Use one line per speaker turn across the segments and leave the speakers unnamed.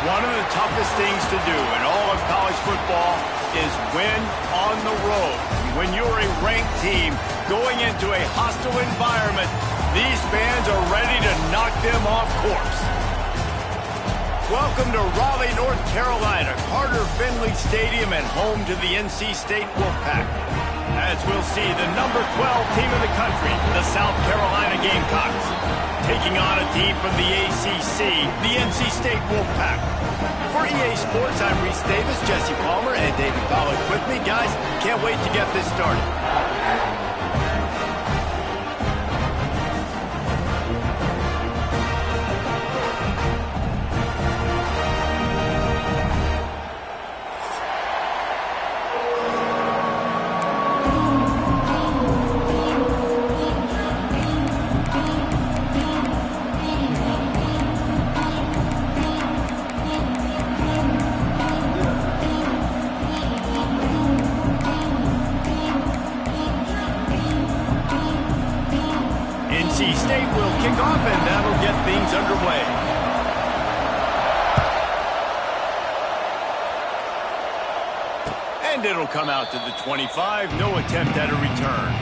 One of the toughest things to do in all of college football is win on the road. When you're a ranked team going into a hostile environment, these fans are ready to knock them off course. Welcome to Raleigh, North Carolina, Carter Finley Stadium, and home to the NC State Wolfpack. As we'll see, the number 12 team in the country, the South Carolina Gamecocks, taking on a team from the ACC, the NC State Wolfpack. For EA Sports, I'm Reese Davis, Jesse Palmer, and David Pollack with me. Guys, can't wait to get this started. NC State will kick off, and that'll get things underway. And it'll come out to the 25. No attempt at a return.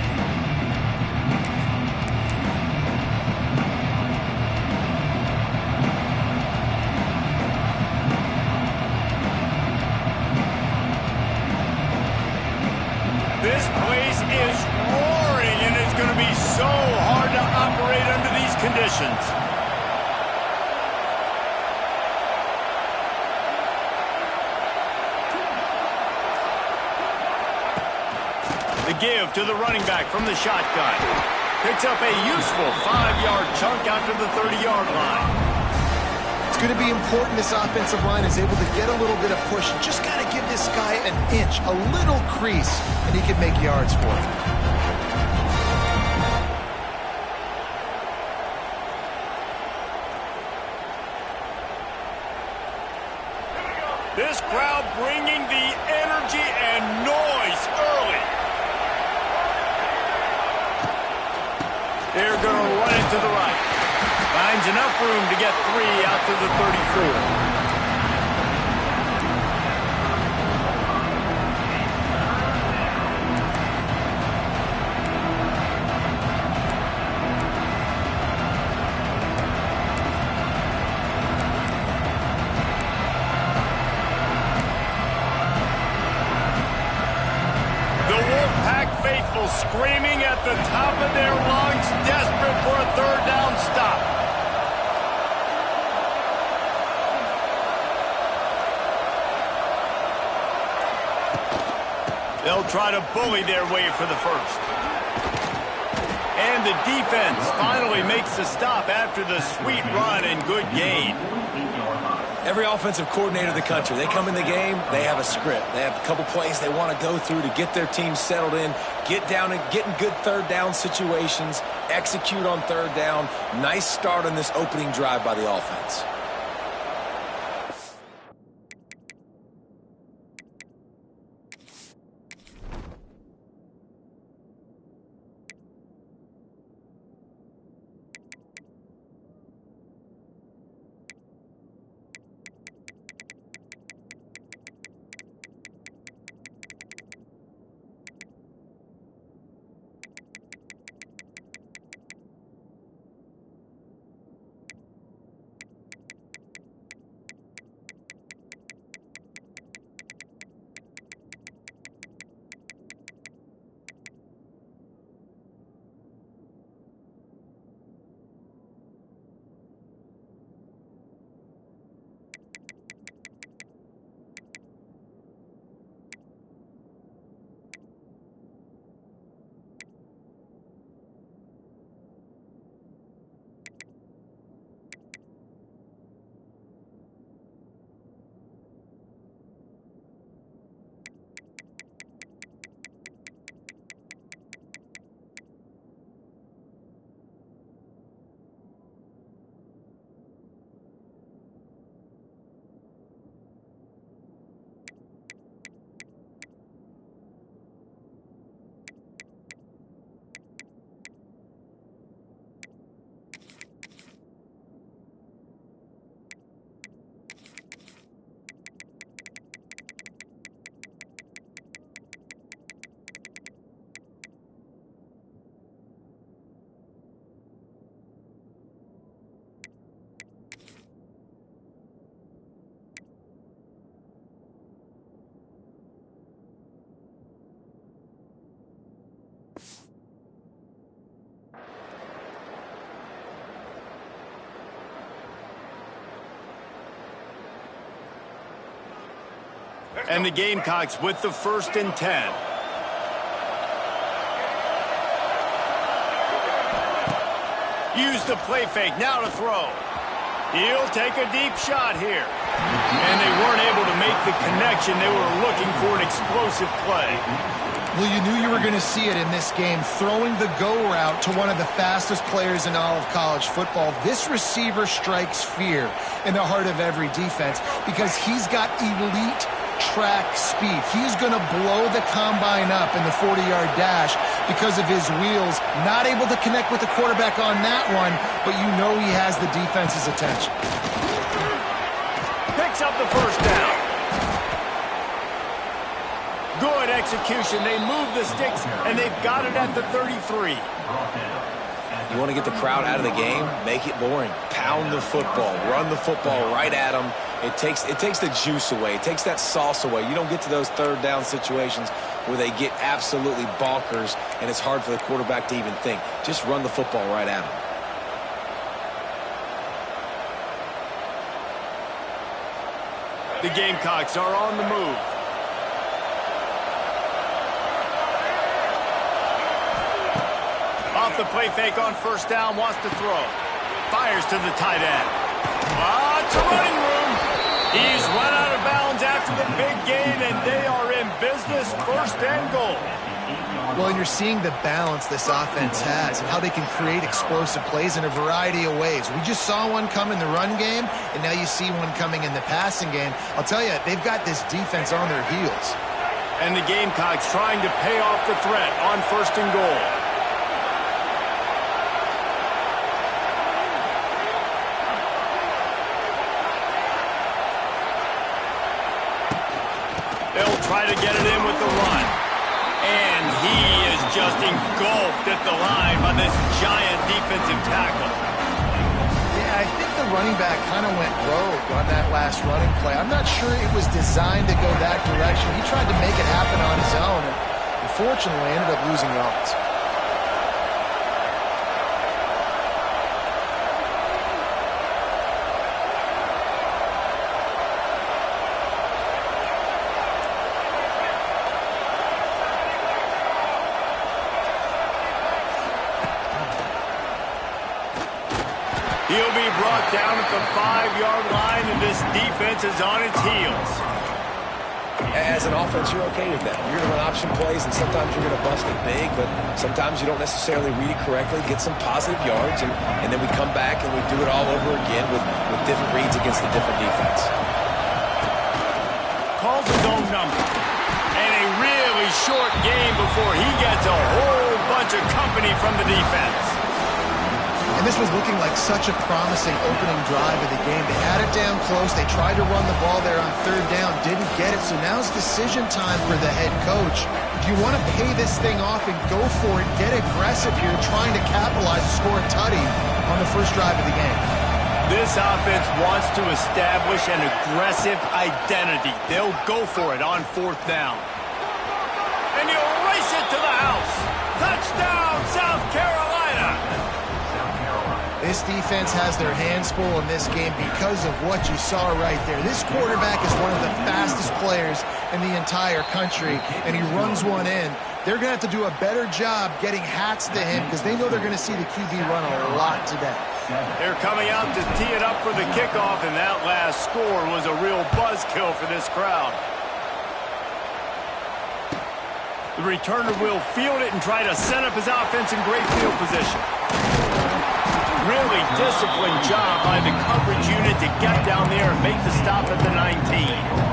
This place is roaring, and it's going to be so hard to operate under these conditions. The give to the running back from the shotgun. Picks up a useful 5-yard chunk out to the 30-yard line.
It's going to be important this offensive line is able to get a little bit of push. Just got to give this guy an inch, a little crease, and he can make yards for it.
This crowd bringing the energy and noise early. They're going to run it to the right. Finds enough room to get 3 out to the 34. Faithful screaming at the top of their lungs, desperate for a third down stop. They'll try to bully their way for the first. And the defense finally makes the stop after the sweet run and good gain.
Every offensive coordinator in the country, they come in the game, they have a script. They have a couple plays they want to go through to get their team settled in, get down and get in good third down situations, execute on third down. Nice start on this opening drive by the offense.
And the Gamecocks with the 1st and 10. Use the play fake, now to throw. He'll take a deep shot here. And they weren't able to make the connection. They were looking for an explosive play.
Well, you knew you were going to see it in this game, throwing the go route to one of the fastest players in all of college football. This receiver strikes fear in the heart of every defense because he's got elite track speed. He's going to blow the combine up in the 40-yard dash because of his wheels. Not able to connect with the quarterback on that one, but you know he has the defense's attention.
Picks up the 1st down. Good execution. They move the sticks, and they've got it at the 33.
You want to get the crowd out of the game? Make it boring. Pound the football. Run the football right at them. It takes the juice away. It takes that sauce away. You don't get to those 3rd down situations where they get absolutely bonkers, and it's hard for the quarterback to even think. Just run the football right at them.
The Gamecocks are on the move. Off the play fake on 1st down, wants to throw. Fires to the tight end. Lots of running room. He's run out of bounds after the big gain, and they are in business, 1st and goal.
Well, and you're seeing the balance this offense has and how they can create explosive plays in a variety of ways. We just saw one come in the run game, and now you see one coming in the passing game. I'll tell you, they've got this defense on their heels.
And the Gamecocks trying to pay off the threat on 1st and goal. They'll try to get it in with the run. And he is just engulfed at the line by this giant defensive tackle.
Yeah, I think the running back kind of went rogue on that last running play. I'm not sure it was designed to go that direction. He tried to make it happen on his own, and unfortunately ended up losing yards.
He'll be brought down at the 5-yard line, and this defense is on its heels.
As an offense, you're okay with that. You're going to run option plays, and sometimes you're going to bust it big, but sometimes you don't necessarily read it correctly, get some positive yards, and then we come back and we do it all over again with different reads against the different defense.
Calls his own number. And a really short game before he gets a whole bunch of company from the defense.
And this was looking like such a promising opening drive of the game. They had it down close. They tried to run the ball there on 3rd down, didn't get it. So now's decision time for the head coach. Do you want to pay this thing off and go for it, get aggressive here, trying to capitalize and score a tutty on the 1st drive of the game?
This offense wants to establish an aggressive identity. They'll go for it on 4th down. And he'll race it to the house. Touchdown, South Carolina!
This defense has their hands full in this game because of what you saw right there. This quarterback is one of the fastest players in the entire country, and he runs one in. They're going to have to do a better job getting hats to him because they know they're going to see the QB run a lot today.
They're coming out to tee it up for the kickoff, and that last score was a real buzzkill for this crowd. The returner will field it and try to set up his offense in great field position. Really disciplined job by the coverage unit to get down there and make the stop at the 19.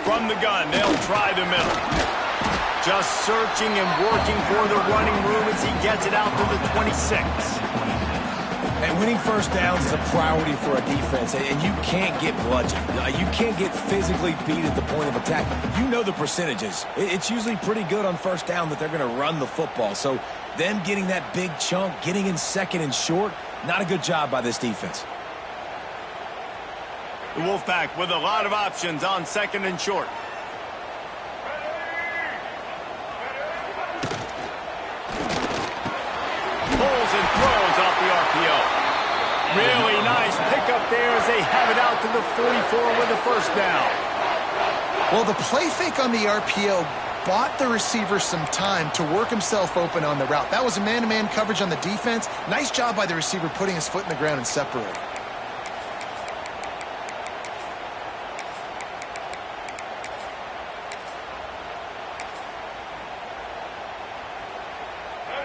From the gun, they'll try the middle. Just searching and working for the running room as he gets it out to the 26.
And winning first downs is a priority for a defense, and you can't get bludgeoned. You can't get physically beat at the point of attack. You know the percentages. It's usually pretty good on first down that they're going to run the football. So them getting that big chunk, getting in second and short, not a good job by this defense.
The Wolfpack with a lot of options on second and short. Pulls and throws off the RPO. Really nice pickup there as they have it out to the 44 with a first down.
Well, the play fake on the RPO bought the receiver some time to work himself open on the route. That was a man-to-man coverage on the defense. Nice job by the receiver putting his foot in the ground and separating.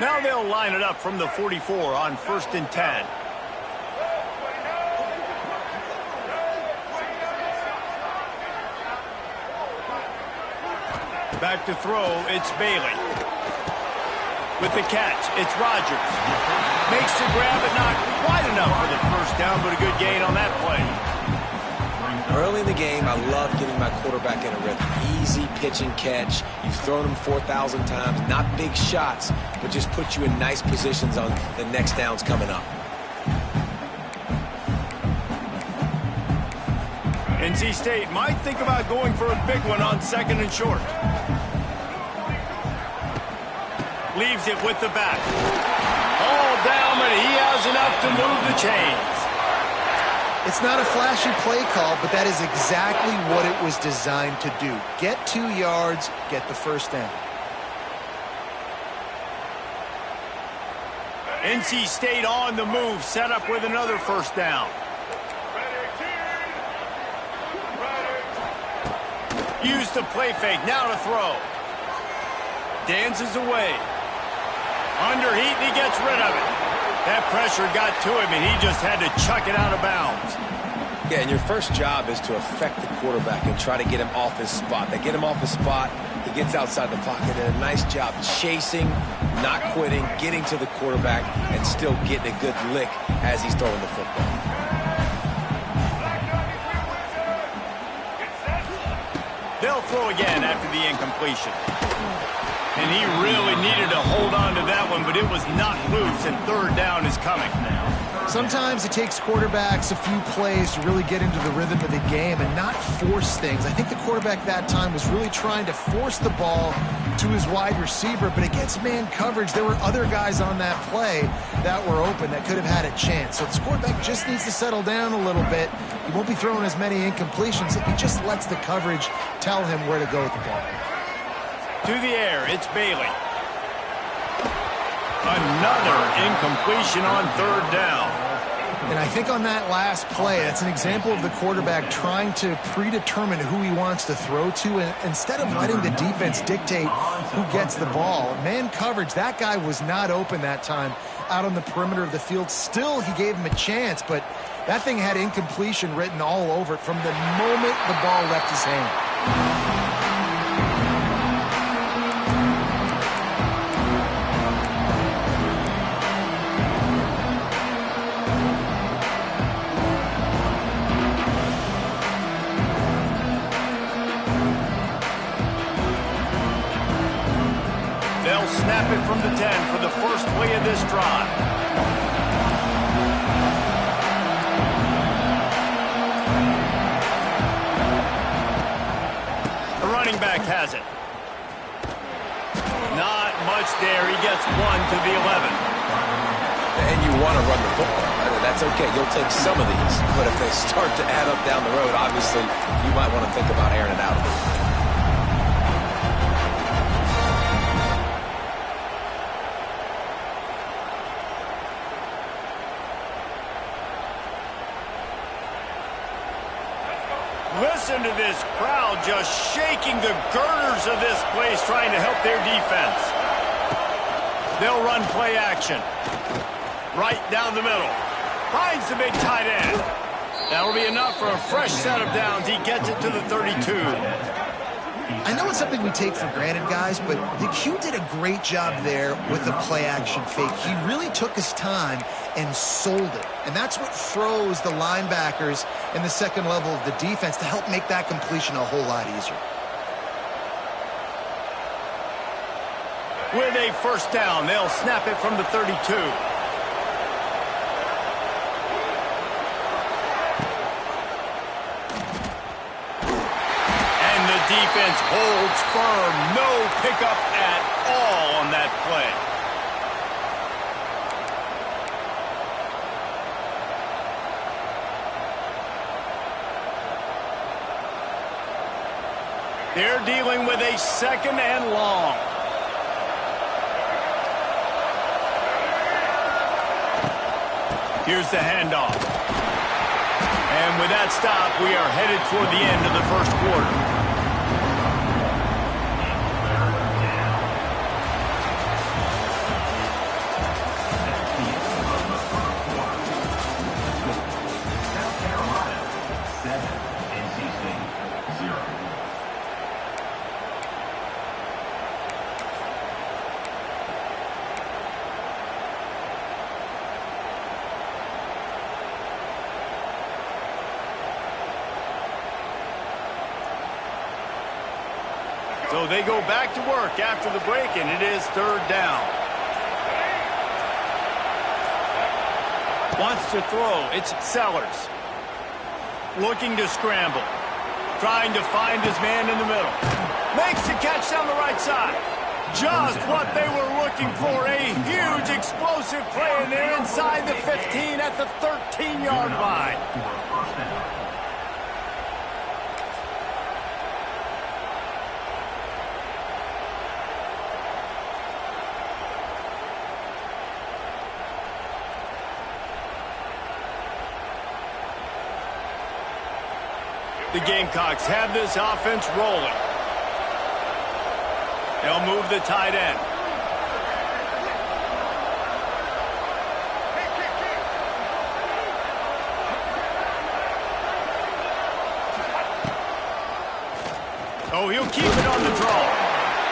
Now they'll line it up from the 44 on 1st and 10. Back to throw, it's Bailey. With the catch, it's Rodgers. Makes the grab, but not quite enough for the first down, but a good gain on that play.
Early in the game, I love getting my quarterback in a rhythm. Easy pitch and catch. You've thrown him 4,000 times. Not big shots, but just put you in nice positions on the next downs coming up.
NC State might think about going for a big one on second and short. Leaves it with the back. All down, but he has enough to move the chains.
It's not a flashy play call, but that is exactly what it was designed to do. Get 2 yards, get the first down.
NC State on the move, set up with another first down. Use the play fake, now to throw. Dances away. Underheat, and he gets rid of it. That pressure got to him, and he just had to chuck it out of bounds.
Yeah, and your first job is to affect the quarterback and try to get him off his spot. They get him off his spot, he gets outside the pocket, and a nice job chasing, not quitting, getting to the quarterback, and still getting a good lick as he's throwing the football.
They'll throw again after the incompletion. And he really needed to hold on to that one, but it was not loose, and third down is coming now.
Sometimes it takes quarterbacks a few plays to really get into the rhythm of the game and not force things. I think the quarterback that time was really trying to force the ball to his wide receiver, but against man coverage, there were other guys on that play that were open that could have had a chance. So this quarterback just needs to settle down a little bit. He won't be throwing as many incompletions if he just lets the coverage tell him where to go with the ball.
To the air, it's Bailey. Another incompletion on third down.
And I think on that last play, that's an example of the quarterback trying to predetermine who he wants to throw to, and instead of letting the defense dictate who gets the ball. Man coverage, that guy was not open that time out on the perimeter of the field. Still, he gave him a chance, but that thing had incompletion written all over it from the moment the ball left his hand.
Snap it from the 10 for the first play of this drive. The running back has it. Not much there. He gets one to the 11.
And you want to run the football. That's okay. You'll take some of these. But if they start to add up down the road, obviously, you might want to think about airing it out a little bit.
Listen to this crowd just shaking the girders of this place, trying to help their defense. They'll run play action. Right down the middle. Finds the big tight end. That'll be enough for a fresh set of downs. He gets it to the 32.
I know it's something we take for granted, guys, but the Q did a great job there with the play-action fake. He really took his time and sold it. And that's what froze the linebackers in the second level of the defense to help make that completion a whole lot easier.
With a first down, they'll snap it from the 32. Defense holds firm. No pickup at all on that play. They're dealing with a second and long. Here's the handoff. And with that stop, we are headed toward the end of the first quarter. So they go back to work after the break, and it is third down. Wants to throw. It's Sellers. Looking to scramble. Trying to find his man in the middle. Makes the catch down the right side. Just what they were looking for. A huge explosive play, and they're inside the 15 at the 13-yard line. The Gamecocks have this offense rolling. They'll move the tight end. Oh, he'll keep it on the draw.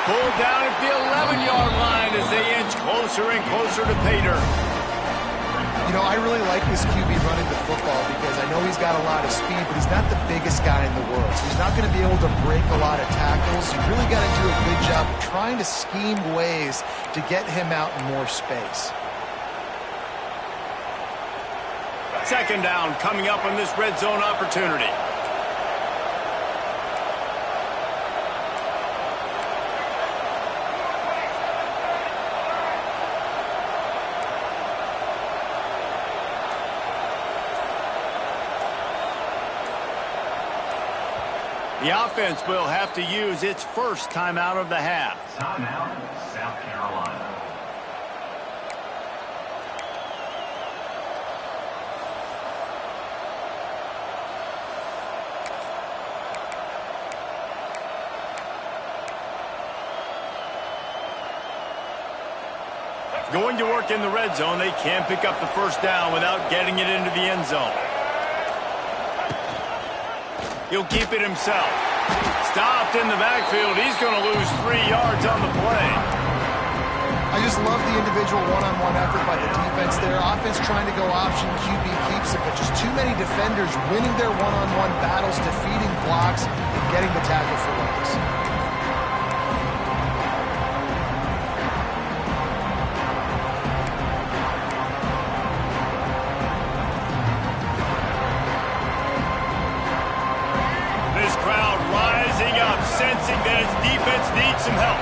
Pulled down at the 11-yard line as they inch closer and closer to pay dirt.
You know, I really like this QB running the football because I know he's got a lot of speed, but he's not the biggest guy in the world. So he's not going to be able to break a lot of tackles. You really got to do a good job of trying to scheme ways to get him out in more space.
Second down coming up on this red zone opportunity. The offense will have to use its first timeout of the half.
Timeout, South Carolina.
Going to work in the red zone, they can't pick up the first down without getting it into the end zone. He'll keep it himself. Stopped in the backfield. He's going to lose 3 yards on the play.
I just love the individual one-on-one effort by the defense there. Offense trying to go option, QB keeps it, but just too many defenders winning their one-on-one battles, defeating blocks, and getting the tackle for loss.
Sensing that his defense needs some help.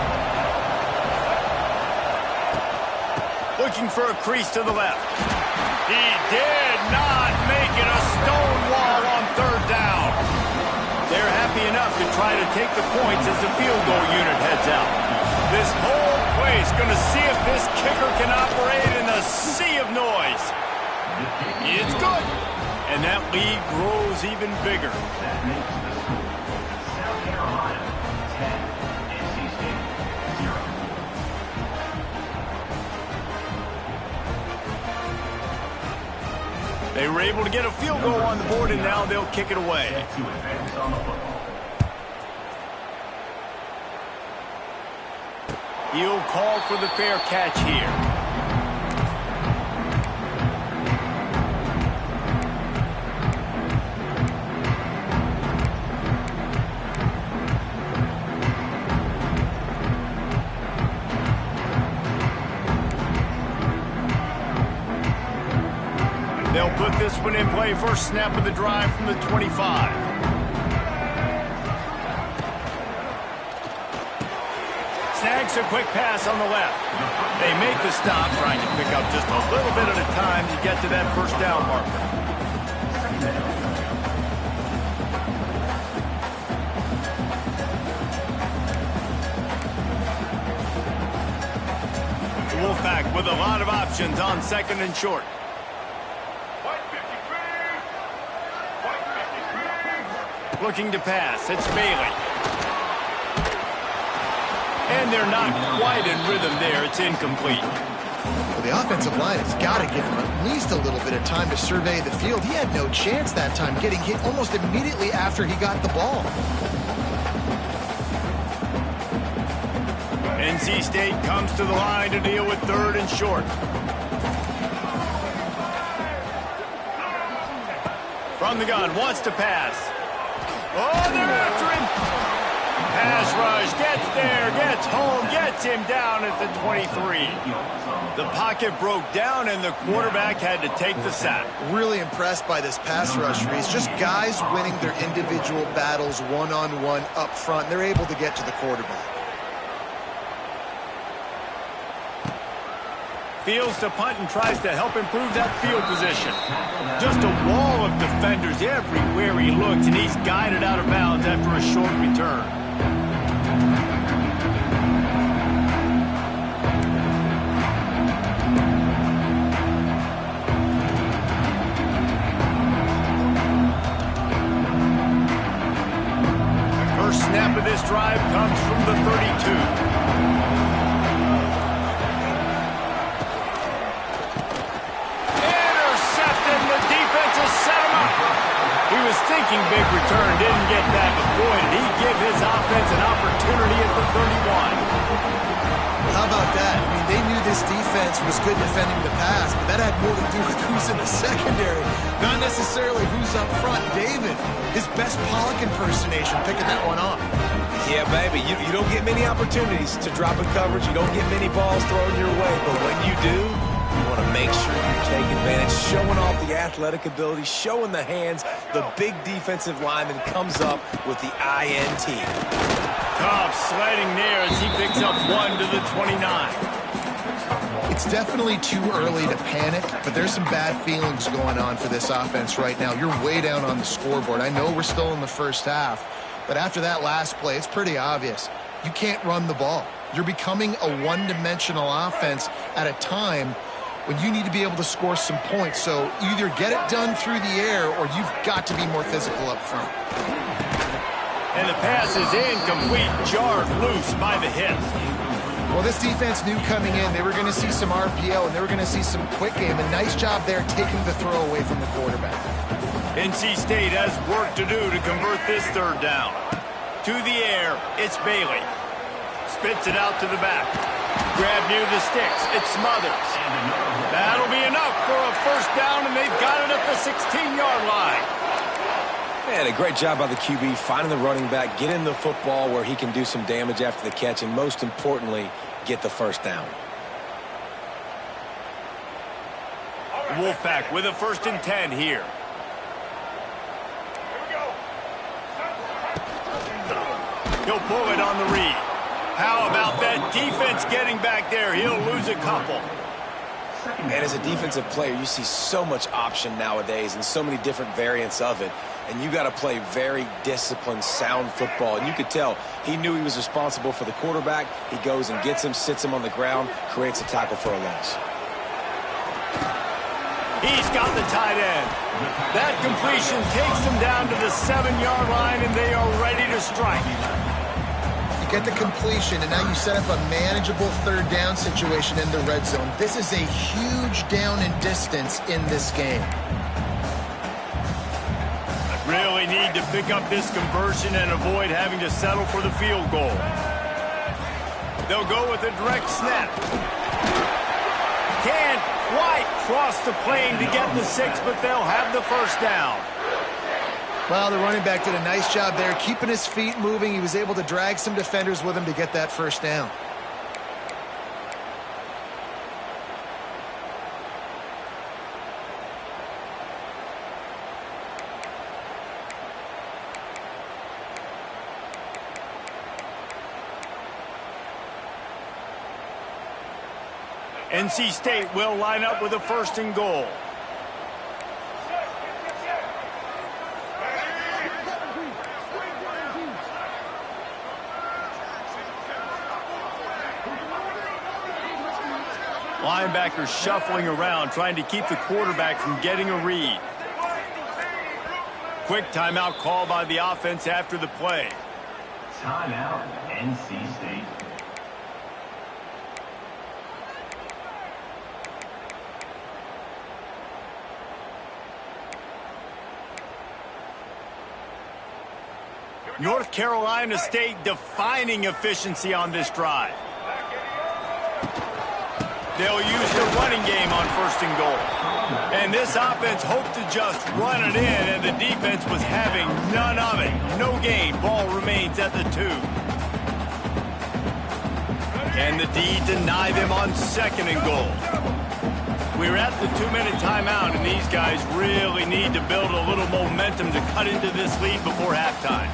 Looking for a crease to the left. He did not make it. A stone wall on third down. They're happy enough to try to take the points as the field goal unit heads out. This whole place going to see if this kicker can operate in the sea of noise. It's good. And that lead grows even bigger.
That makes the score South Carolina 10, NC State 0.
They were able to get a field goal on the board, and now they'll kick it away.
Set to advance on the football.
He'll call for the fair catch here. They'll put this one in play. First snap of the drive from the 25. Snags a quick pass on the left. They make the stop, trying to pick up just a little bit at a time to get to that first down marker. The Wolfpack with a lot of options on second and short. Looking to pass. It's Bailey. And they're not quite in rhythm there. It's incomplete.
Well, the offensive line has got to give him at least a little bit of time to survey the field. He had no chance that time, getting hit almost immediately after he got the ball.
NC State comes to the line to deal with third and short. From the gun, wants to pass. Oh, they're after him. Pass rush, gets there, gets home, gets him down at the 23. The pocket broke down, and the quarterback had to take the sack.
Really impressed by this pass rush, Reese. Just guys winning their individual battles one-on-one up front. They're able to get to the quarterback.
Fields to punt and tries to help improve that field position. Just a wall of defenders everywhere he looks, and he's guided out of bounds after a short return. First snap of this drive comes from the 32. He was thinking big return, didn't get that, but boy, did he give his offense an opportunity at the 31.
How about that? I mean, they knew this defense was good defending the pass, but that had more to do with who's in the secondary, not necessarily who's up front. David, his best Pollock impersonation, picking that one off.
Yeah, baby, you don't get many opportunities to drop in coverage. You don't get many balls thrown your way, but when you do, you want to make sure you take advantage, showing off the athletic ability, showing the hands. The big defensive lineman comes up with the INT.
Tough sledding there as he picks up one to the 29.
It's definitely too early to panic, but there's some bad feelings going on for this offense right now. You're way down on the scoreboard. I know we're still in the first half, but after that last play, it's pretty obvious. You can't run the ball. You're becoming a one-dimensional offense at a time when you need to be able to score some points. So either get it done through the air or you've got to be more physical up front.
And the pass is incomplete, jarred loose by the hit.
Well, this defense knew coming in they were going to see some RPO and they were going to see some quick game. A nice job there taking the throw away from the quarterback.
NC State has work to do to convert this third down. To the air, it's Bailey. Spits it out to the back. Grab near the sticks. It smothers. That'll be enough for a first down, and they've got it at the 16-yard line.
Man, a great job by the QB finding the running back, getting the football where he can do some damage after the catch, and most importantly, get the first down.
Wolfpack with a 1st and 10 here. He'll pull it on the read. How about that defense getting back there? He'll lose a couple.
And as a defensive player, you see so much option nowadays and so many different variants of it. And you got to play very disciplined, sound football. And you could tell he knew he was responsible for the quarterback. He goes and gets him, sits him on the ground, creates a tackle for a loss.
He's got the tight end. That completion takes them down to the 7-yard line, and they are ready to strike.
Get the completion, and now you set up a manageable third down situation in the red zone. This is a huge down in distance in this game.
Really need to pick up this conversion and avoid having to settle for the field goal. They'll go with a direct snap. Can't quite cross the plane to get the 6, but they'll have the first down.
Well, the running back did a nice job there, keeping his feet moving. He was able to drag some defenders with him to get that first down.
NC State will line up with a 1st and goal. Linebackers shuffling around, trying to keep the quarterback from getting a read. Quick timeout call by the offense after the play.
Timeout, NC State.
North Carolina State defining efficiency on this drive. They'll use the running game on 1st and goal. And this offense hoped to just run it in, and the defense was having none of it. No gain. Ball remains at the 2. Can the D deny them on 2nd and goal? We're at the 2-minute timeout, and these guys really need to build a little momentum to cut into this lead before halftime.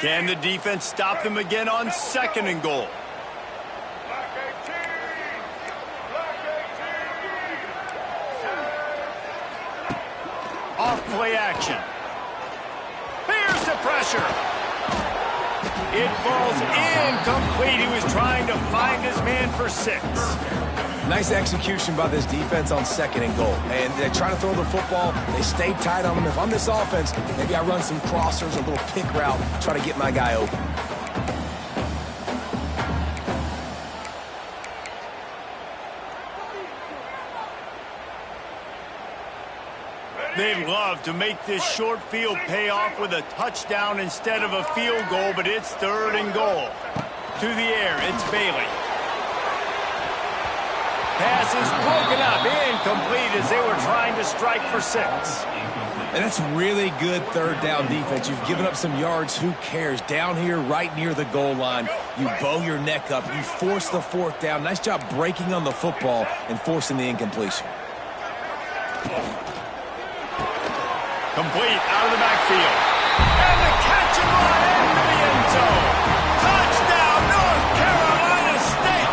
Can the defense stop them again on 2nd and goal? Off play action. Here's the pressure. It falls incomplete. He was trying to find his man for 6.
Nice execution by this defense on 2nd and goal. And they're trying to throw the football. They stayed tight on them. If I'm this offense, maybe I run some crossers, a little pick route, try to get my guy open.
They'd love to make this short field pay off with a touchdown instead of a field goal, but it's 3rd and goal. To the air, it's Bailey. Pass is broken up, incomplete as they were trying to strike for 6.
And that's really good 3rd down defense. You've given up some yards, who cares? Down here, right near the goal line, you bow your neck up, you force the 4th down. Nice job breaking on the football and forcing the incompletion.
Complete out of the backfield. And the catch and run into the end zone. Touchdown, North Carolina State.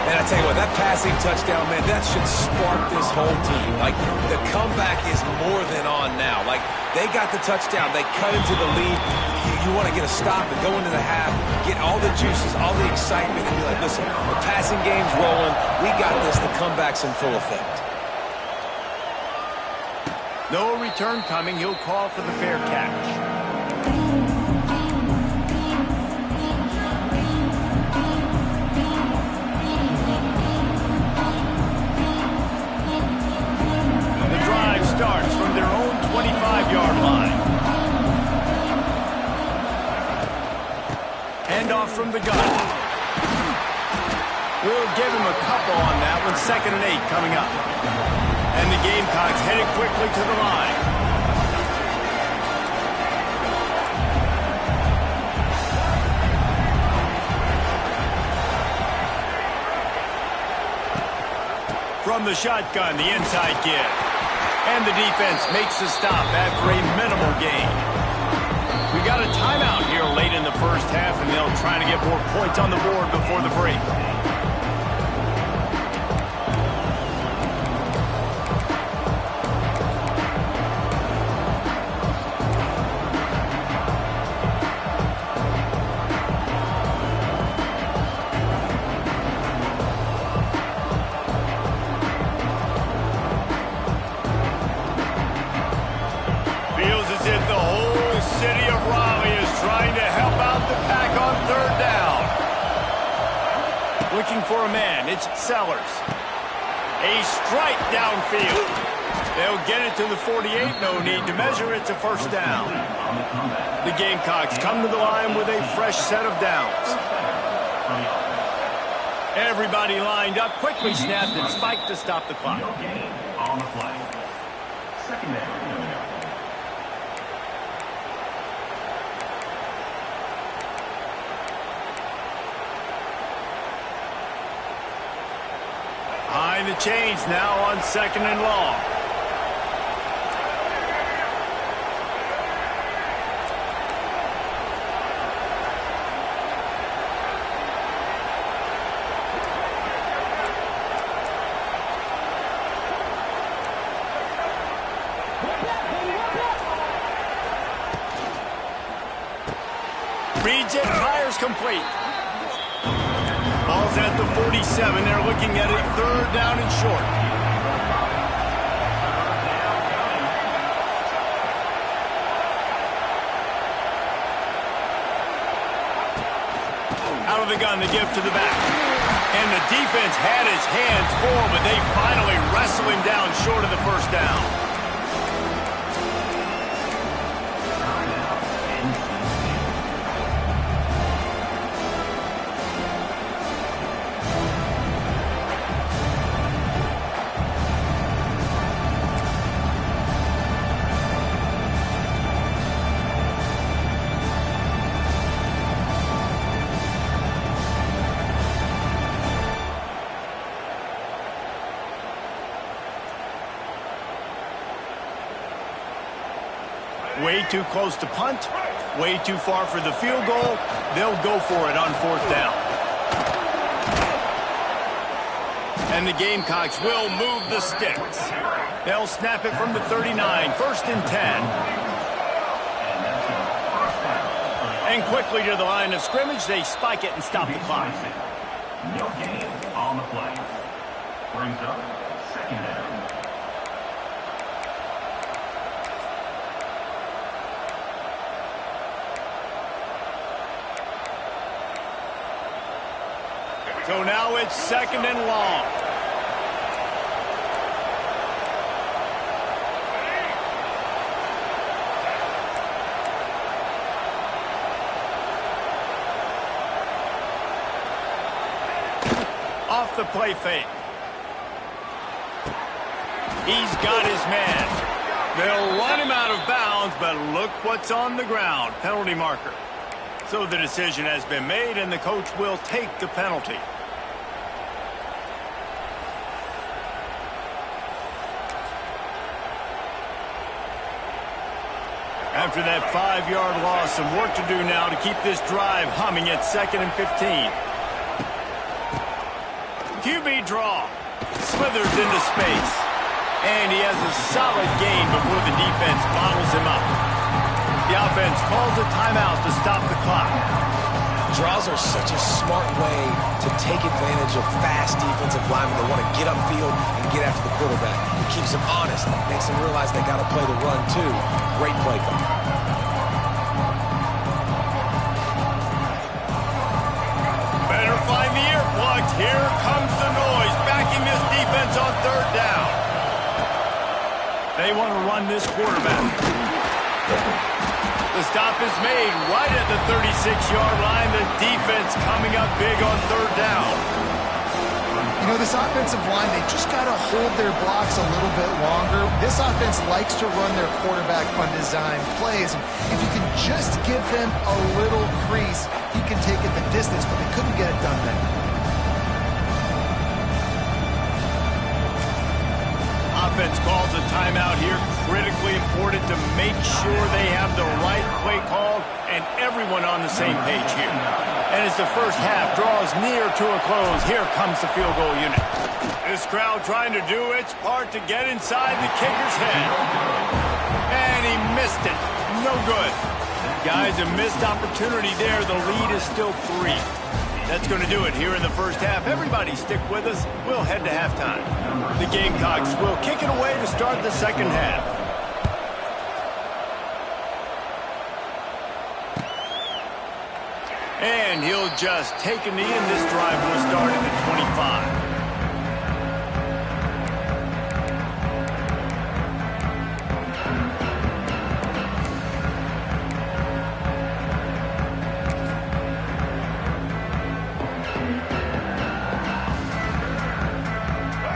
And I tell you what, that passing touchdown, man, that should spark this whole team. Like, the comeback is more than on now. Like, they got the touchdown. They cut into the lead. You want to get a stop and go into the half, get all the juices, all the excitement, and be like, listen, the passing game's rolling. We got this. The comeback's in full effect.
No return coming. He'll call for the fair catch. The drive starts from their own 25-yard line. Handoff from the gun. We'll give him a couple on that one. 2nd and 8 coming up. And the Gamecocks headed quickly to the line. From the shotgun, the inside give. And the defense makes the stop after a minimal gain. We got a timeout here late in the 1st half, and they'll try to get more points on the board before the break. Feels as if the whole city of Raleigh is trying to help out the Pack on 3rd down. Looking for a man. It's Sellers. A strike downfield. They'll get it to the 48. No need to measure. It's a first down. The Gamecocks come to the line with a fresh set of downs. Everybody lined up, quickly snapped and spiked to stop the clock.
On the play. Second down.
Behind the chains now on second and long. Reads it, fires complete. Ball's at the 47. They're looking at a third down and short. Out of the gun, the give to the back. And the defense had his hands full, but they finally wrestle him down short of the first down. Way too close to punt, way too far for the field goal. They'll go for it on fourth down. And the Gamecocks will move the sticks. They'll snap it from the 39, first and 10. And quickly to the line of scrimmage, they spike it and stop the clock.
No gain on the play. Brings up second down.
So now it's second and long. Off the play fake. He's got his man. They'll run him out of bounds, but look what's on the ground. Penalty marker. So the decision has been made, and the coach will take the penalty. After that 5-yard loss, some work to do now to keep this drive humming at second and 15. QB draw. Slithers into space. And he has a solid gain before the defense bottles him up. The offense calls a timeout to stop the clock.
Draws are such a smart way to take advantage of fast defensive linemen that want to get upfield and get after the quarterback. It keeps them honest, makes them realize they got to play the run too. Great play call.
Better find the earplugs. Here comes the noise, backing this defense on third down. They want to run this quarterback. The stop is made right at the 36-yard line. The defense coming up big on third down.
You know, this offensive line, they just got to hold their blocks a little bit longer. This offense likes to run their quarterback on design plays. And if you can just give them a little crease, he can take it the distance, but they couldn't get it done then.
Offense calls a timeout here. Critically important to make sure they have the right play called and everyone on the same page here. And as the first half draws near to a close, here comes the field goal unit. This crowd trying to do its part to get inside the kicker's head. And he missed it. No good. Guys, a missed opportunity there. The lead is still 3. That's going to do it here in the first half. Everybody stick with us. We'll head to halftime. The Gamecocks will kick it away to start the second half. And he'll just take a knee, and this drive will start in the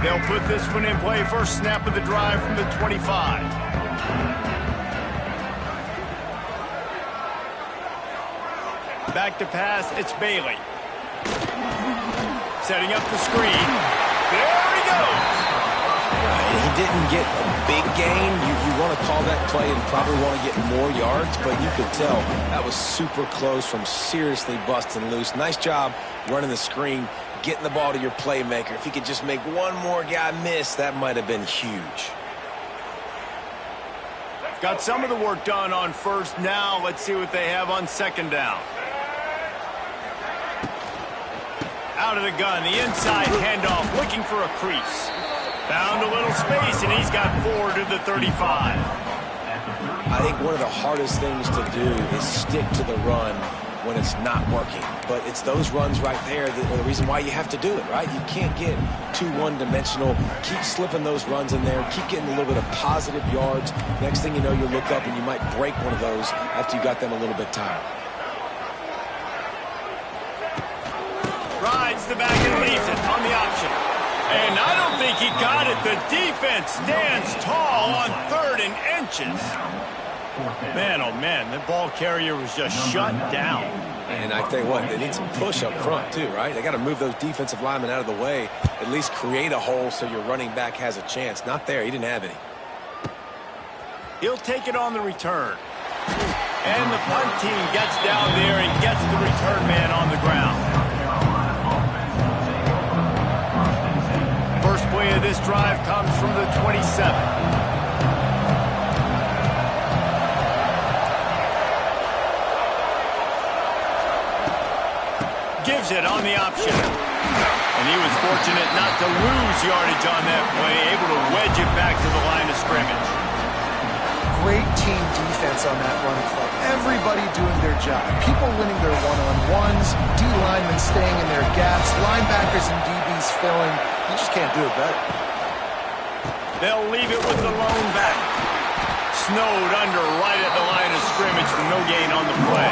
They'll put this one in play. First snap of the drive from the 25. Back to pass, it's Bailey. Setting up the screen. There he goes.
He didn't get a big gain. You want to call that play and probably want to get more yards, but you could tell that was super close from seriously busting loose. Nice job running the screen, getting the ball to your playmaker. If he could just make one more guy miss, that might have been huge.
Got some of the work done on first. Now let's see what they have on second down. Out of the gun, the inside handoff, looking for a crease. Found a little space, and he's got 4 to the 35.
I think one of the hardest things to do is stick to the run when it's not working. But it's those runs right there that are the reason why you have to do it, right? You can't get too one-dimensional. Keep slipping those runs in there. Keep getting a little bit of positive yards. Next thing you know, you look up and you might break one of those after you got them a little bit tired.
Rides the back and leaves it on the option. And I don't think he got it. The defense stands tall on 3rd and inches. Man, oh man, the ball carrier was just shut down.
And I tell you what, they need some push up front too, right? They got to move those defensive linemen out of the way, at least create a hole so your running back has a chance. Not there, he didn't have any.
He'll take it on the return. And the punt team gets down there and gets the return man on the ground. First play of this drive comes from the 27. Gives it on the option. And he was fortunate not to lose yardage on that play, able to wedge it back to the line of scrimmage.
Great team defense on that run play. Everybody doing their job. People winning their one-on-ones, D linemen staying in their gaps, linebackers and DBs filling. You just can't do it better.
They'll leave it with the lone back. Snowed under right at the line of scrimmage for no gain on the play.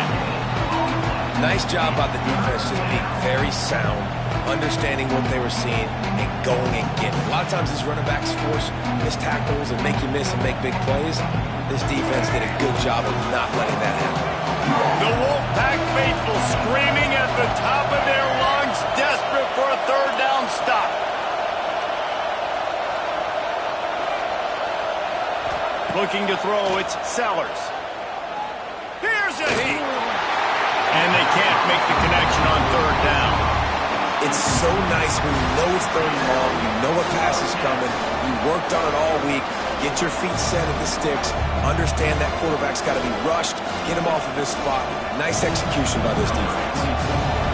Nice job by the defense, just being very sound, understanding what they were seeing, and going and getting it. A lot of times these running backs force missed tackles and make you miss and make big plays. This defense did a good job of not letting that happen.
The Wolfpack faithful screaming at the top of their lungs, desperate for a 3rd down stop. Looking to throw, it's Sellers. Here's a heat. And they can't make the connection on 3rd down.
It's so nice when you know it's 3rd and long, you know a pass is coming, you worked on it all week, get your feet set at the sticks, understand that quarterback's got to be rushed, get him off of his spot. Nice execution by this defense.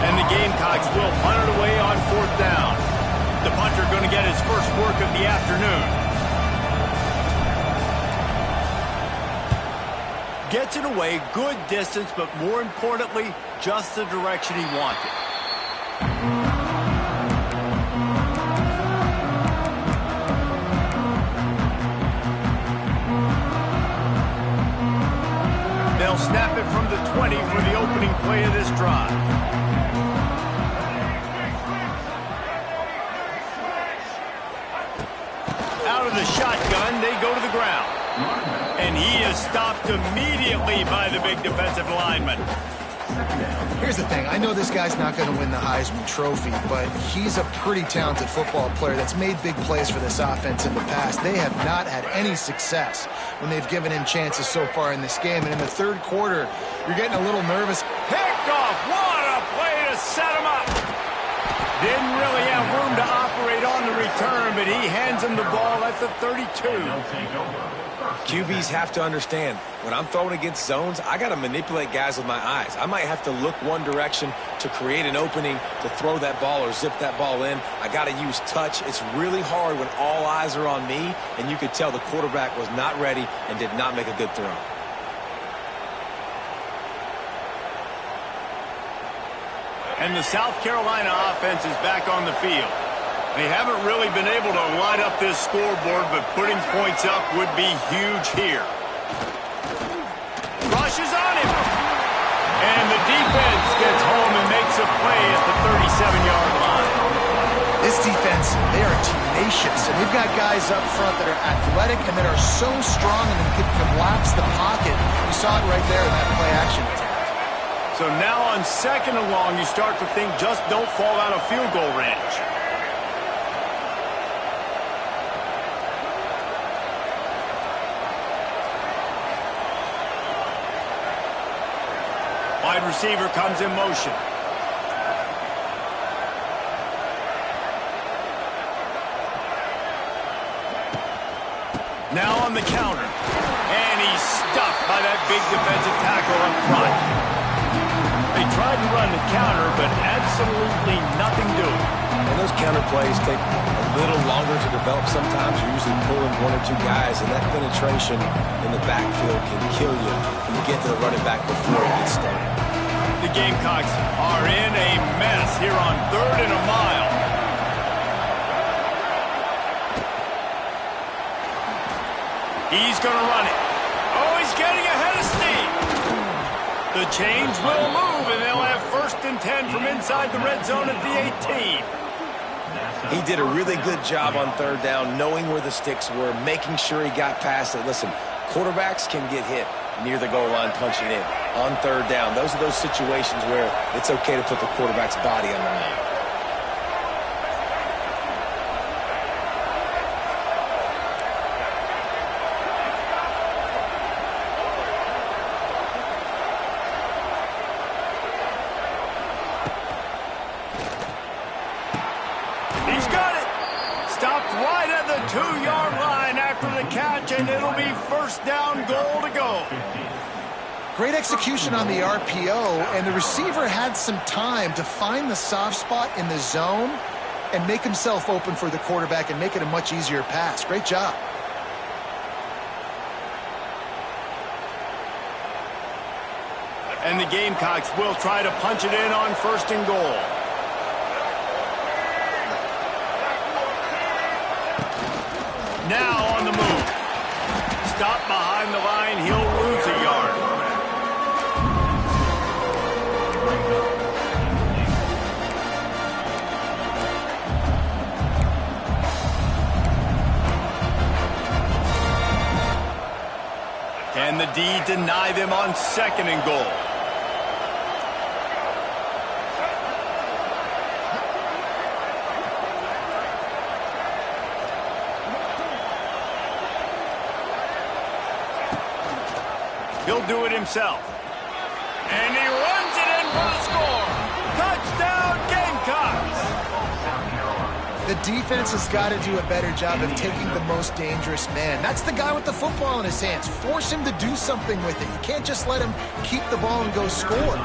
And the Gamecocks will punt it away on 4th down. The punter going to get his first work of the afternoon. Gets it away, good distance, but more importantly, just the direction he wanted. They'll snap it from the 20 for the opening play of this drive. Out of the shotgun, they go to the ground. And he is stopped immediately by the big defensive lineman.
Here's the thing. I know this guy's not going to win the Heisman Trophy, but he's a pretty talented football player that's made big plays for this offense in the past. They have not had any success when they've given him chances so far in this game. And in the 3rd quarter, you're getting a little nervous.
Picked off. What a play to set him up. Didn't really have room to operate on the return, but he hands him the ball at the 32.
QBs have to understand, when I'm throwing against zones, I got to manipulate guys with my eyes. I might have to look one direction to create an opening to throw that ball or zip that ball in. I got to use touch. It's really hard when all eyes are on me, and you could tell the quarterback was not ready and did not make a good throw.
And the South Carolina offense is back on the field. They haven't really been able to light up this scoreboard, but putting points up would be huge here. Rushes on him. And the defense gets home and makes a play at the 37-yard line.
This This defense, they are tenacious, and they've got guys up front that are athletic and that are so strong and can collapse the pocket. You saw it right there in that play-action attempt.
So now on 2nd and long, you start to think just don't fall out of field goal range. Wide receiver comes in motion. Now on the counter. And he's stuffed by that big defensive tackle up front. They tried to run the counter, but absolutely nothing doing.
And those counter plays take a little longer to develop sometimes. You're usually pulling 1 or 2 guys, and that penetration in the backfield can kill you when you get to the running back before it gets started.
The Gamecocks are in a mess here on 3rd and a mile. He's going to run it. Oh, he's getting ahead of steam. The chains will move, and they'll have 1st and 10 from inside the red zone at the 18.
He did a really good job on 3rd down, knowing where the sticks were, making sure he got past it. Listen, quarterbacks can get hit near the goal line punching in. On 3rd down, those are those situations where it's okay to put the quarterback's body on the line.
He's got it. Stopped right at the 2-yard line after the catch, and it'll be 1st down, goal to go.
Great execution on the RPO, and the receiver had some time to find the soft spot in the zone and make himself open for the quarterback and make it a much easier pass. Great job.
And the Gamecocks will try to punch it in on 1st and goal. Now on the move. Stop behind the line. He'll lose a yard. Can the D deny them on 2nd and goal? He'll do it himself. And he runs it in for the score. Touchdown, Gamecocks!
The defense has got to do a better job of taking the most dangerous man. That's the guy with the football in his hands. Force him to do something with it. You can't just let him keep the ball and go score.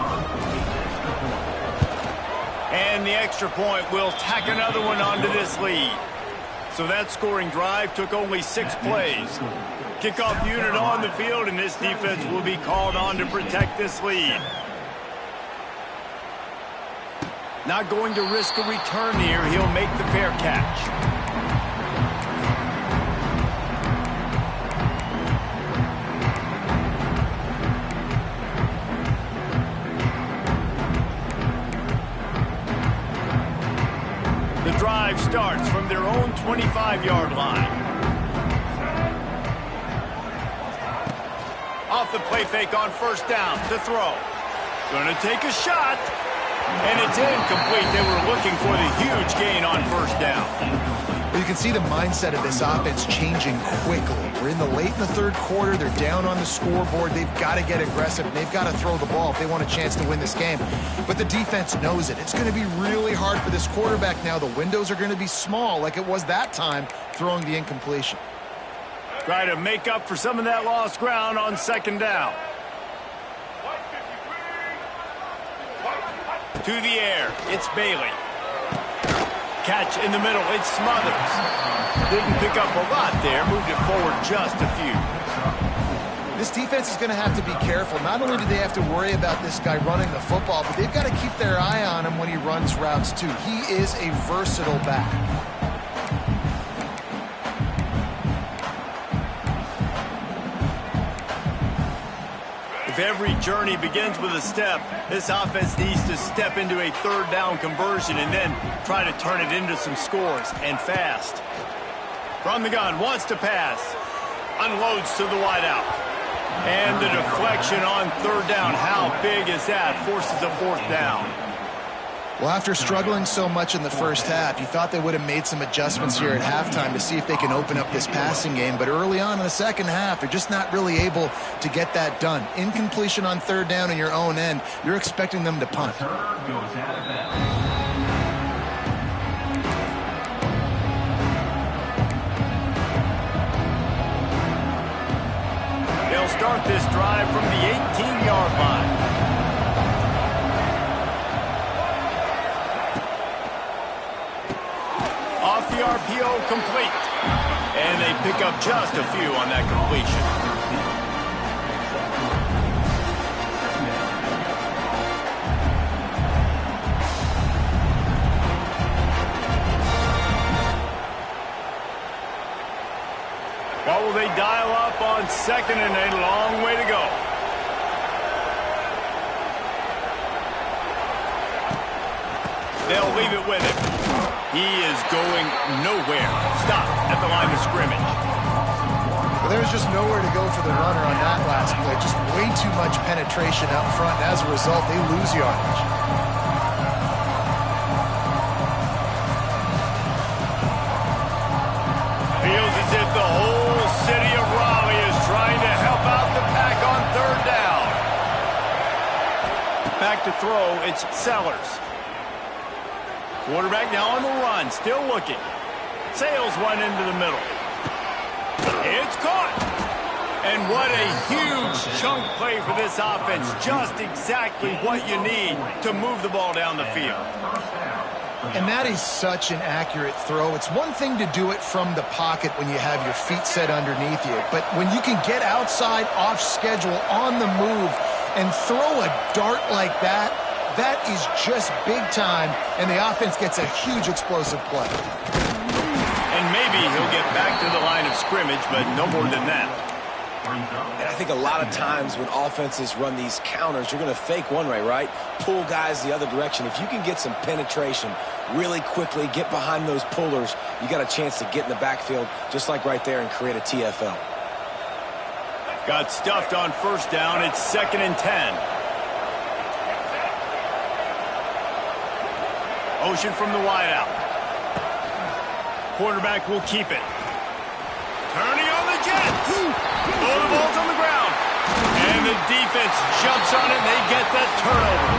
And the extra point will tack another one onto this lead. So that scoring drive took only 6 plays. Kickoff unit on the field, and this defense will be called on to protect this lead. Not going to risk a return here. He'll make the fair catch. The drive starts from their own 25-yard line. Off the play fake on 1st down to throw. Gonna take a shot. And it's incomplete. They were looking for the huge gain on 1st down.
You can see the mindset of this offense changing quickly. We're late in the 3rd quarter. They're down on the scoreboard. They've got to get aggressive. They've got to throw the ball if they want a chance to win this game. But the defense knows it. It's going to be really hard for this quarterback now. The windows are going to be small like it was that time throwing the incompletion.
Try to make up for some of that lost ground on 2nd down. To the air, it's Bailey. Catch in the middle, it's Smothers. Didn't pick up a lot there, moved it forward just a few.
This defense is going to have to be careful. Not only do they have to worry about this guy running the football, but they've got to keep their eye on him when he runs routes too. He is a versatile back.
If
If every journey begins with a step, this offense needs to step into a third down conversion and then try to turn it into some scores, and fast. From the gun, wants to pass. Unloads to the wideout. And the deflection on third down. How big is that? Forces a fourth down.
Well, after struggling so much in the first half, you thought they would have made some adjustments here at halftime to see if they can open up this passing game. But early on in the second half, they're just not really able to get that done. Incompletion on third down in your own end, you're expecting them to punt.
They'll start this drive from the 18-yard line. Off the RPO, complete. And they pick up just a few on that completion. What will they dial up on second and a long way to go? They'll leave it with him. He is going nowhere. Stop at the line of scrimmage.
Well, there's just nowhere to go for the runner on that last play. Just way too much penetration up front. And as a result, they lose yardage.
Feels as if the whole city of Raleigh is trying to help out the pack on third down. Back to throw, it's Sellers. Quarterback now on the run, still looking. Sails one into the middle. It's caught. And what a huge chunk play for this offense. Just exactly what you need to move the ball down the field.
And that is such an accurate throw. It's one thing to do it from the pocket when you have your feet set underneath you. But when you can get outside, off schedule, on the move, and throw a dart like that, that is just big time, and the offense gets a huge explosive play.
And maybe he'll get back to the line of scrimmage, but no more than that.
And I think a lot of times when offenses run these counters, you're going to fake one way, right? Pull guys the other direction. If you can get some penetration really quickly, get behind those pullers, you got a chance to get in the backfield, just like right there, and create a TFL.
Got stuffed on first down. It's 2nd and 10. Ocean from the wideout. Quarterback will keep it. Turning on the Jets. Oh, the ball's on the ground. And the defense jumps on it, and they get that turnover.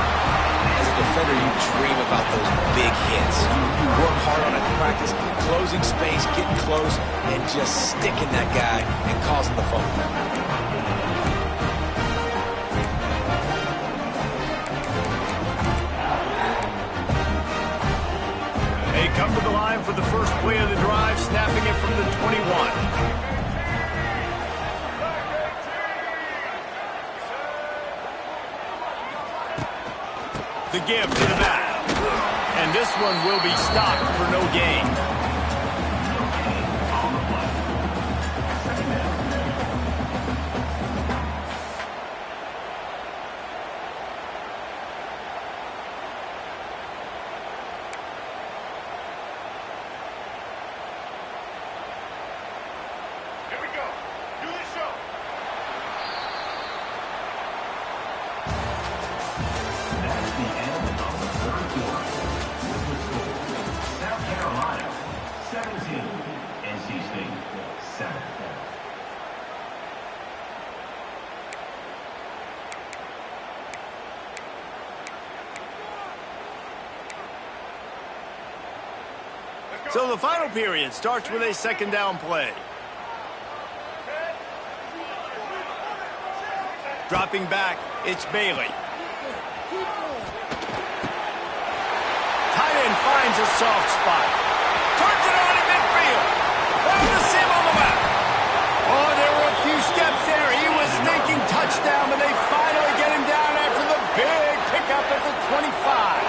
As a defender, you dream about those big hits. You work hard on it in practice, closing space, getting close, and just sticking that guy and causing the fumble.
Come to the line for the first play of the drive, snapping it from the 21. The give to the back. And this one will be stopped for no gain. So the final period starts with a 2nd down play. Dropping back, it's Bailey. Tight end finds a soft spot. Turns it on in midfield. Oh, the seam on the left. Oh, there were a few steps there. He was thinking touchdown, but they finally get him down after the big pickup at the 25.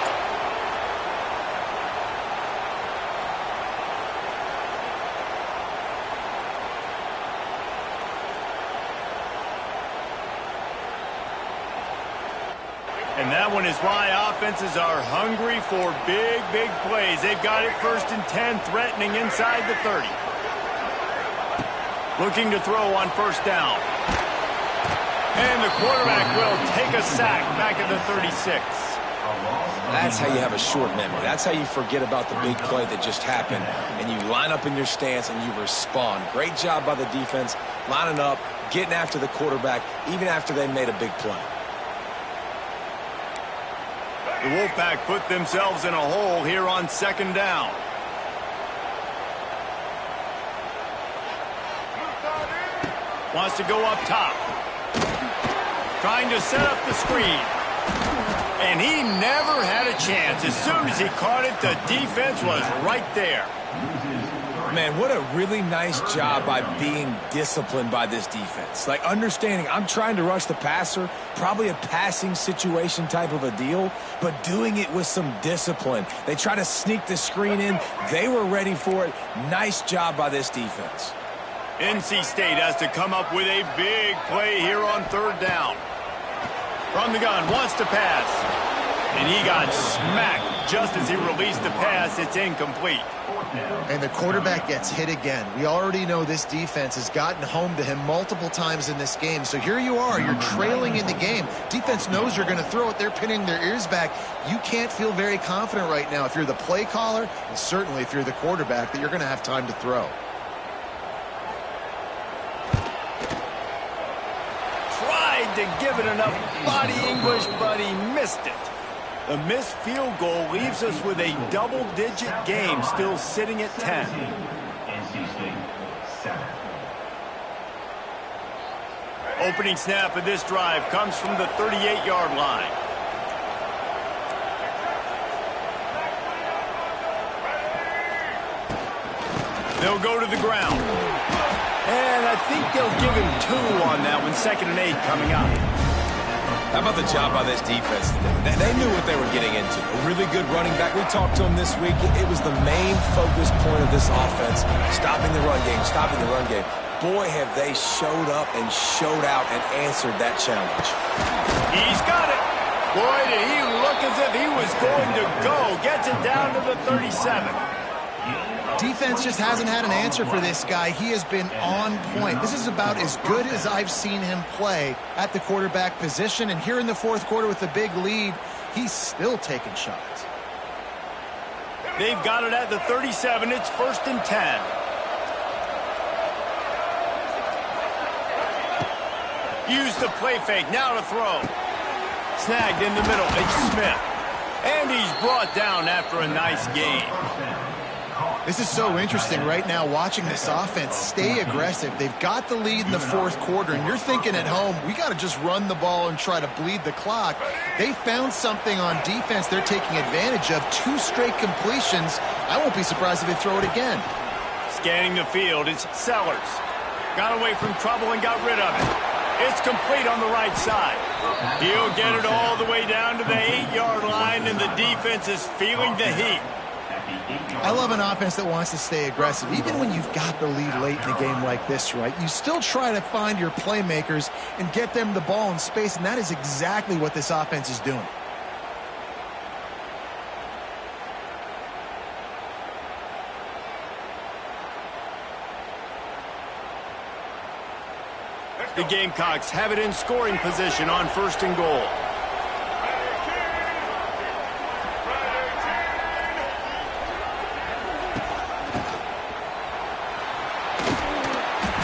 And that one is why offenses are hungry for big, big plays. They've got it 1st and 10, threatening inside the 30. Looking to throw on 1st down. And the quarterback will take a sack back at the 36.
That's how you have a short memory. That's how you forget about the big play that just happened, and you line up in your stance and you respond. Great job by the defense, lining up, getting after the quarterback, even after they made a big play.
The Wolfpack put themselves in a hole here on 2nd down. Wants to go up top. Trying to set up the screen. And he never had a chance. As soon as he caught it, the defense was right there.
Man, what a really nice job by being disciplined by this defense. Like, understanding I'm trying to rush the passer, probably a passing situation type of a deal, but doing it with some discipline. They try to sneak the screen in. They were ready for it. Nice job by this defense.
NC State has to come up with a big play here on 3rd down. From the gun, wants to pass. And he got smacked just as he released the pass. It's incomplete.
And the quarterback gets hit again. We already know this defense has gotten home to him multiple times in this game. So here you are, you're trailing in the game. Defense knows you're going to throw it. They're pinning their ears back. You can't feel very confident right now if you're the play caller, and certainly if you're the quarterback, that you're going to have time to throw.
Tried to give it enough body English, but he missed it. The missed field goal leaves us with a double-digit game still sitting at 10.
NC State 7.
Opening snap of this drive comes from the 38-yard line. They'll go to the ground. And I think they'll give him 2 on that one. 2nd and 8 coming up.
How about the job by this defense today? They knew what they were getting into. A really good running back. We talked to him this week. It was the main focus point of this offense, stopping the run game, stopping the run game. Boy, have they showed up and showed out and answered that challenge.
He's got it. Boy, did he look as if he was going to go. Gets it down to the 37.
Defense just hasn't had an answer for this guy. He has been on point. This is about as good as I've seen him play at the quarterback position. And here in the 4th quarter with a big lead, he's still taking shots.
They've got it at the 37. It's 1st and 10. Use the play fake. Now to throw. Snagged in the middle. It's Smith. And he's brought down after a nice gain.
This is so interesting right now watching this offense stay aggressive. They've got the lead in the 4th quarter, and you're thinking at home, we got to just run the ball and try to bleed the clock. They found something on defense they're taking advantage of. 2 straight completions. I won't be surprised if they throw it again.
Scanning the field, it's Sellers. Got away from trouble and got rid of it. It's complete on the right side. He'll get it all the way down to the 8-yard line, and the defense is feeling the heat.
I love an offense that wants to stay aggressive. Even when you've got the lead late in a game like this, right, you still try to find your playmakers and get them the ball in space, and that is exactly what this offense is doing.
The Gamecocks have it in scoring position on 1st and goal.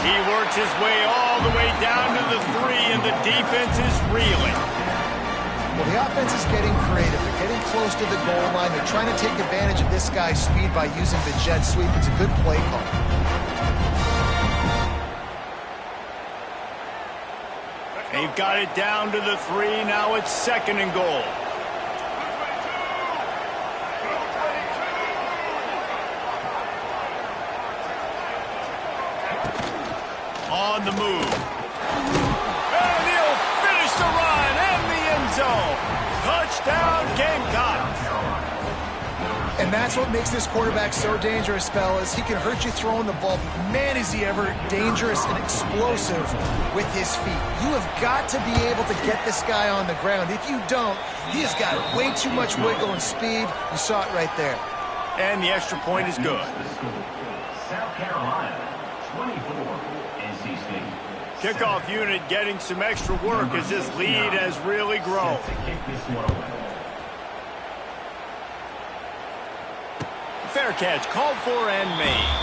He works his way all the way down to the 3, and the defense is reeling.
Well, the offense is getting creative. They're getting close to the goal line. They're trying to take advantage of this guy's speed by using the jet sweep. It's a good play call.
They've got it down to the 3. Now it's 2nd and goal. On the move. And he'll finish the run and the end zone. Touchdown, Gamecocks.
And that's what makes this quarterback so dangerous, fellas. He can hurt you throwing the ball, but man, is he ever dangerous and explosive with his feet. You have got to be able to get this guy on the ground. If you don't, he has got way too much wiggle and speed. You saw it right there.
And the extra point is good.
South Carolina, 24, NC State.
Kickoff unit getting some extra work as this lead has really grown.
To kick this one away.
Fair catch called for and made.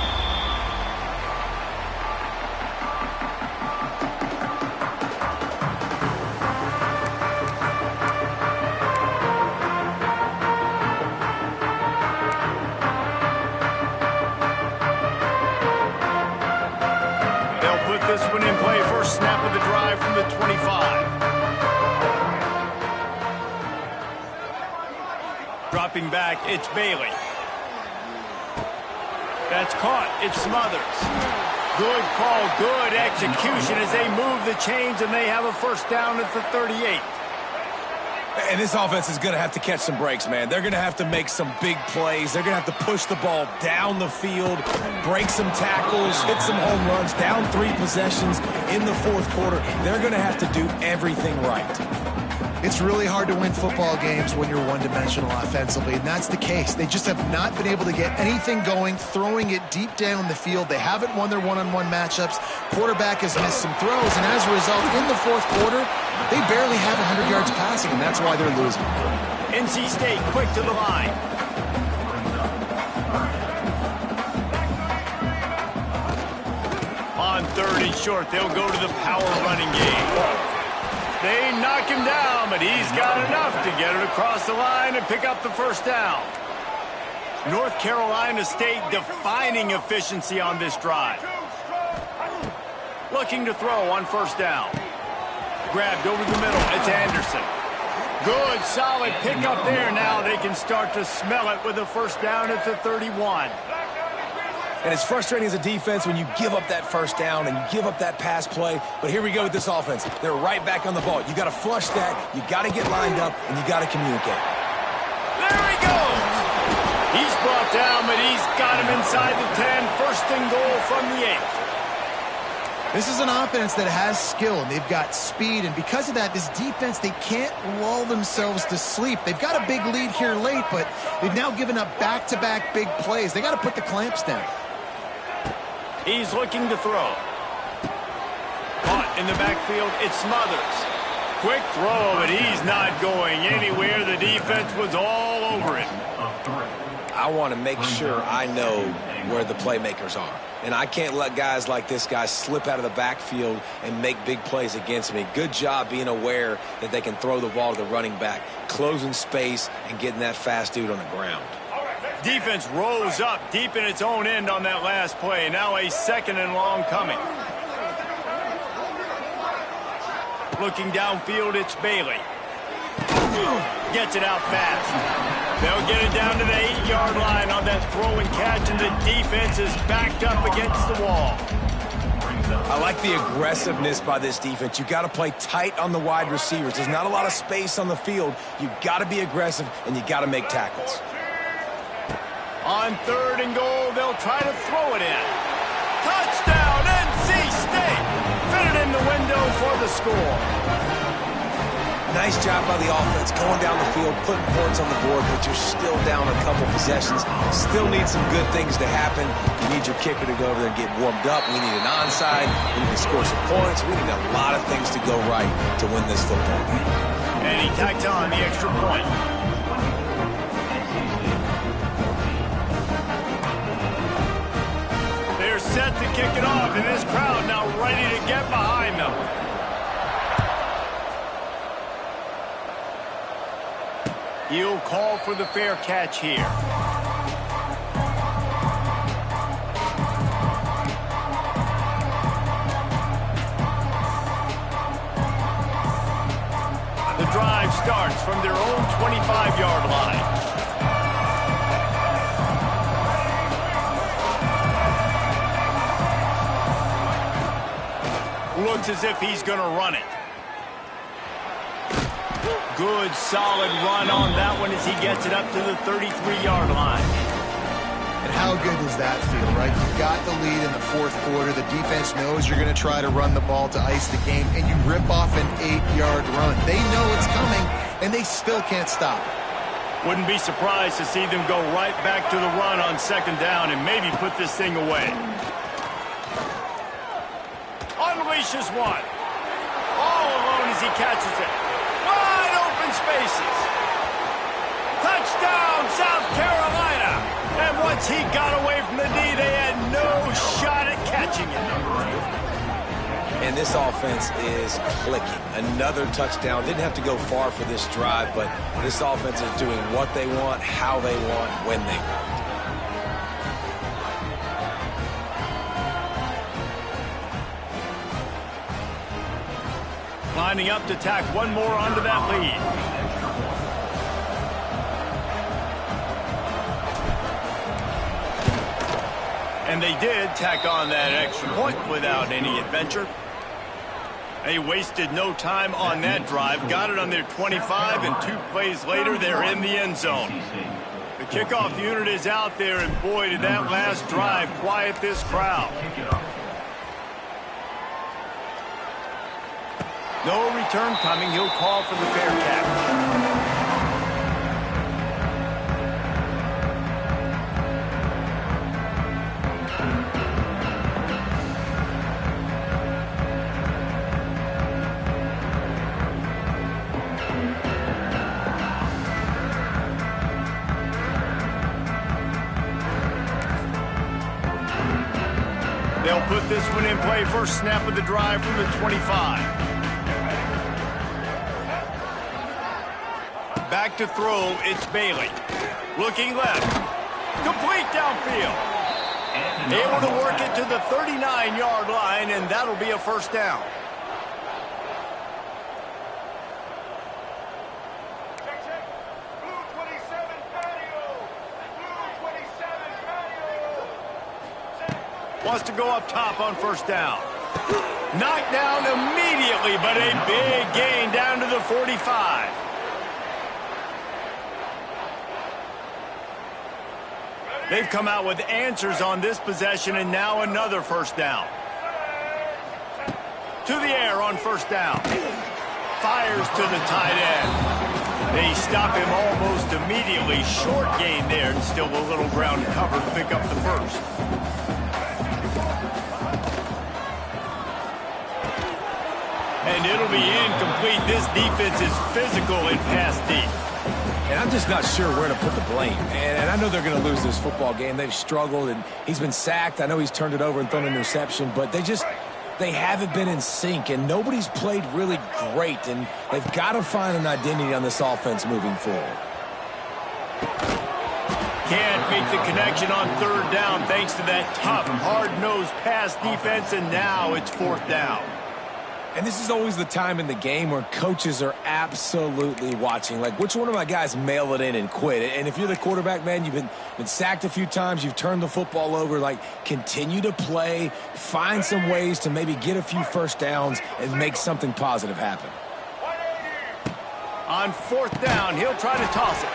This one in play, first snap of the drive from the 25. Dropping back, it's Bailey. That's caught, it's Smothers. Good call, good execution as they move the chains and they have a first down at the 38.
And this offense is going to have to catch some breaks, man. They're going to have to make some big plays. They're going to have to push the ball down the field, break some tackles, hit some home runs, down 3 possessions in the fourth quarter. They're going to have to do everything right.
It's really hard to win football games when you're one-dimensional offensively, and that's the case. They just have not been able to get anything going, throwing it deep down the field. They haven't won their one-on-one matchups. Quarterback has missed some throws, and as a result, in the fourth quarter, they barely have 100 yards passing, and that's why they're losing.
NC State quick to the line. On 3rd and short, they'll go to the power running game. They knock him down, but he's got enough to get it across the line and pick up the first down. North Carolina State defining efficiency on this drive. Looking to throw on first down. Grabbed over the middle. It's Anderson. Good, solid pickup there. Now they can start to smell it with a first down at the 31.
And it's frustrating as a defense when you give up that first down and you give up that pass play. But here we go with this offense. They're right back on the ball. You got to flush that. You got to get lined up, and you got to communicate.
There he goes. He's brought down, but he's got him inside the 10. First and goal from the 8.
This is an offense that has skill, and they've got speed, and because of that, this defense, they can't lull themselves to sleep. They've got a big lead here late, but they've now given up back-to-back big plays. They got to put the clamps down.
He's looking to throw. Caught in the backfield, it's Smothers. Quick throw, but he's not going anywhere. The defense was all over it.
I want to make sure I know where the playmakers are. And I can't let guys like this guy slip out of the backfield and make big plays against me. Good job being aware that they can throw the ball to the running back, closing space, and getting that fast dude on the ground.
Defense rose up deep in its own end on that last play. Now a 2nd and long coming. Looking downfield, it's Bailey. Gets it out fast. They'll get it down to the 8-yard line on that throw and catch, and the defense is backed up against the wall.
I like the aggressiveness by this defense. You got to play tight on the wide receivers. There's not a lot of space on the field. You got to be aggressive, and you got to make tackles.
On 3rd and goal, they'll try to throw it in. Touchdown, NC State! Fit it in the window for the score.
Nice job by the offense, going down the field, putting points on the board, but you're still down a couple possessions. Still need some good things to happen. You need your kicker to go over there and get warmed up. We need an onside. We need to score some points. We need a lot of things to go right to win this football game.
And he tacked on the extra point. They're set to kick it off, and this crowd now ready to get behind them. He'll call for the fair catch here. The drive starts from their own 25-yard line. Looks as if he's going to run it. good, solid run on that one as he gets it up to the 33-yard line.
And how good does that feel, right? You've got the lead in the fourth quarter. The defense knows you're going to try to run the ball to ice the game, and you rip off an 8-yard run. They know it's coming, and they still can't stop it.
Wouldn't be surprised to see them go right back to the run on second down and maybe put this thing away. Unleashes one. All alone as he catches it. Wide open spaces. Touchdown, South Carolina. And once he got away from the knee, they had no shot at catching it.
And this offense is clicking. Another touchdown. Didn't have to go far for this drive, but this offense is doing what they want, how they want, when they want.
Lining up to tack one more onto that lead. And they did tack on that extra point without any adventure. They wasted no time on that drive. Got it on their 25, and 2 plays later, they're in the end zone. The kickoff unit is out there, and boy, did that last drive quiet this crowd. No return coming. He'll call for the fair catch. They'll put this one in play. First snap of the drive from the 25. Back to throw, it's Bailey. Looking left. Complete downfield. Able to work it to the 39-yard line, and that'll be a first down. Wants to go up top on first down. Knocked down immediately, but a big gain down to the 45. They've come out with answers on this possession, and now another first down. To the air on first down. Fires to the tight end. They stop him almost immediately. Short gain there, and still a little ground to cover to pick up the first. And it'll be incomplete. This defense is physical and pass deep.
And I'm just not sure where to put the blame. And I know they're going to lose this football game. They've struggled, and he's been sacked. I know he's turned it over and thrown an interception, but they haven't been in sync, and nobody's played really great, and they've got to find an identity on this offense moving forward.
Can't make the connection on third down thanks to that tough, hard-nosed pass defense, and now it's fourth down.
And this is always the time in the game where coaches are absolutely watching. Like, which one of my guys mail it in and quit? And if you're the quarterback, man, you've been sacked a few times, you've turned the football over, like, continue to play, find some ways to maybe get a few first downs and make something positive happen.
On fourth down, he'll try to toss it.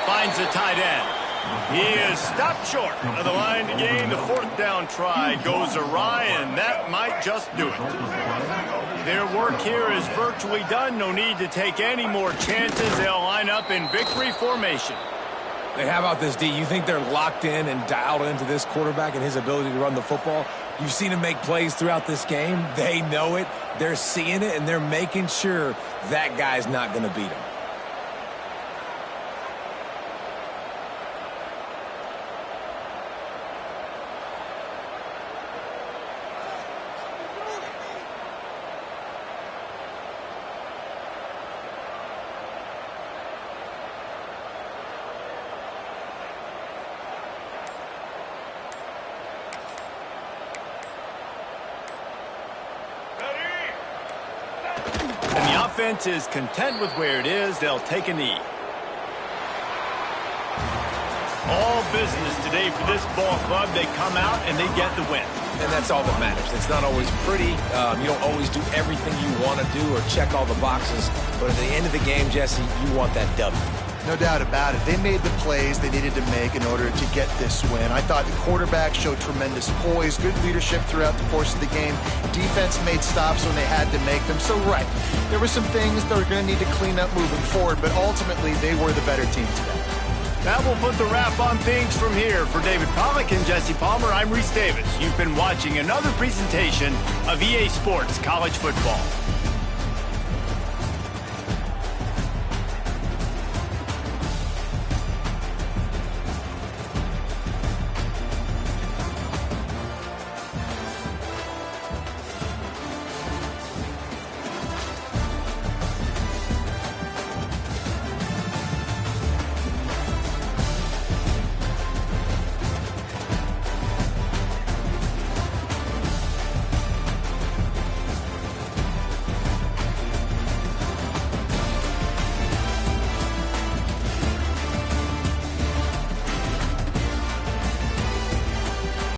Finds the tight end. He is stopped short of the line to gain. The fourth down try goes awry, and that might just do it. Their work here is virtually done. No need to take any more chances. They'll line up in victory formation.
Hey, how about this, D? You think they're locked in and dialed into this quarterback and his ability to run the football? You've seen him make plays throughout this game. They know it. They're seeing it, and they're making sure that guy's not going to beat him.
Offense is content with where it is. They'll take a knee. All business today for this ball club. They come out and they get the win.
And that's all that matters. It's not always pretty. You don't always do everything you want to do or check all the boxes. But at the end of the game, Jesse, you want that W.
No doubt about it. They made the plays they needed to make in order to get this win. I thought the quarterback showed tremendous poise, good leadership throughout the course of the game. Defense made stops when they had to make them. So, right, there were some things that were going to need to clean up moving forward, but ultimately they were the better team today.
That will put the wrap on things from here. For David Pollack and Jesse Palmer, I'm Reese Davis. You've been watching another presentation of EA Sports College Football.